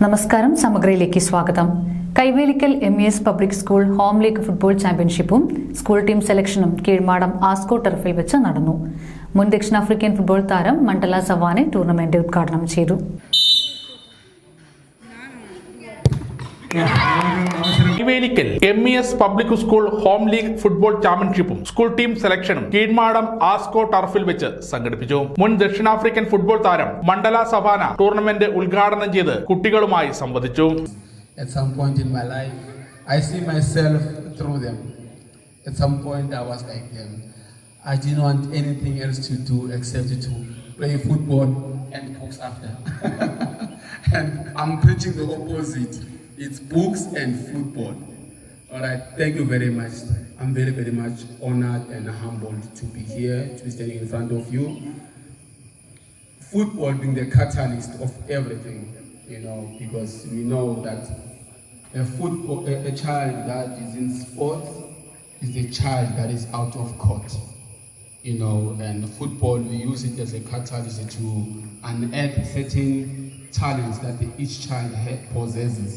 നമസ്കാരം, സമഗ്രയിലേക്ക് സ്വാഗതം. Kaivelikkal MES public school home league football ചാമ്പ്യൻഷിപ്പും സ്കൂൾ ടീം സെലക്ഷനും കീഴ്മാടം ആസ്കോ ടർഫിൽ വെച്ച് നടന്നു. മുൻ ദക്ഷിണാഫ്രിക്കൻ ഫുട്ബോൾ താരം മണ്ഡല സവാനെ ടൂർണമെന്റ് ഉദ്ഘാടനം ചെയ്തു. Kaivelikkal MES public school home league football ചാമ്പ്യൻഷിപ്പും സ്കൂൾ ടീം സെലക്ഷനും കീഴ്മാടം ആസ്കോ ടർഫിൽ വെച്ച് സംഘടിപ്പിച്ചു. മുൻ ദക്ഷിണാഫ്രിക്കൻ ഫുട്ബോൾ താരം മണ്ഡല സവാന ടൂർണമെന്റ് ഉദ്ഘാടനം ചെയ്ത് കുട്ടികളുമായി സംവദിച്ചു. At some point in my life, I see myself through them. At some point, I was like them. I didn't want anything else to do except to play football and books after. And I'm preaching the opposite. It's books and football. All right, thank you very much. I'm very, very much honored and humbled to be here, to be standing in front of you. Football being the catalyst of everything, because we know that a child that is in sports is a child that is out of court, and football, we use it as a catalyst to unearth certain talents that each child possesses.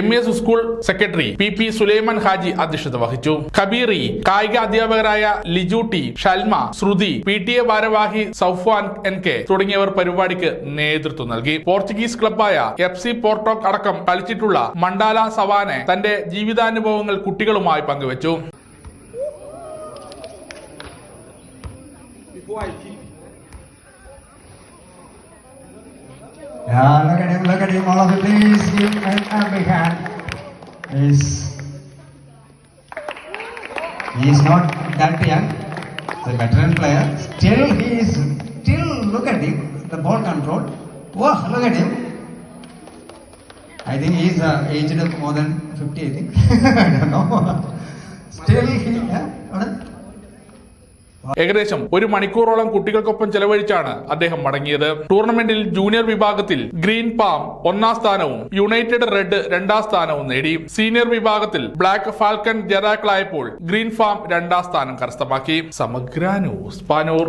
MES school secretary PP Sulaiman Haji അധ്യക്ഷത വഹിച്ചു. കബീറി, കായിക അധ്യാപകരായ Liju T, ഷൽമ, ശ്രുതി, PTA ഭാരവാഹി Soufan NK തുടങ്ങിയവർ പരിപാടിക്ക് നേതൃത്വം നൽകി. Portuguese ക്ലബ്ബായ FC പോർട്ടോക്ക് അടക്കം കളിച്ചിട്ടുള്ള മണ്ഡല സവാനെ തന്റെ ജീവിതാനുഭവങ്ങൾ കുട്ടികളുമായി പങ്കുവച്ചു. Look at him, all of you, please give him a big hand. He is not that young, he's a veteran player. Look at him, the ball control. Wow, look at him. I think he is aged more than 50, I think. I don't know. Still, ഏകദേശം 1 മണിക്കൂറോളം കുട്ടികൾക്കൊപ്പം ചെലവഴിച്ചാണ് അദ്ദേഹം മടങ്ങിയത്. ടൂർണമെന്റിൽ junior വിഭാഗത്തിൽ green palm 1ാം സ്ഥാനവും United red 2ാം സ്ഥാനവും നേടി. Senior വിഭാഗത്തിൽ ബ്ലാക്ക് ഫാൽക്കൺ ജേതാക്കളായപ്പോൾ ഗ്രീൻ ഫാം 2ാം സ്ഥാനം കരസ്ഥമാക്കി. സമഗ്ര ന്യൂസ്, പാനൂർ.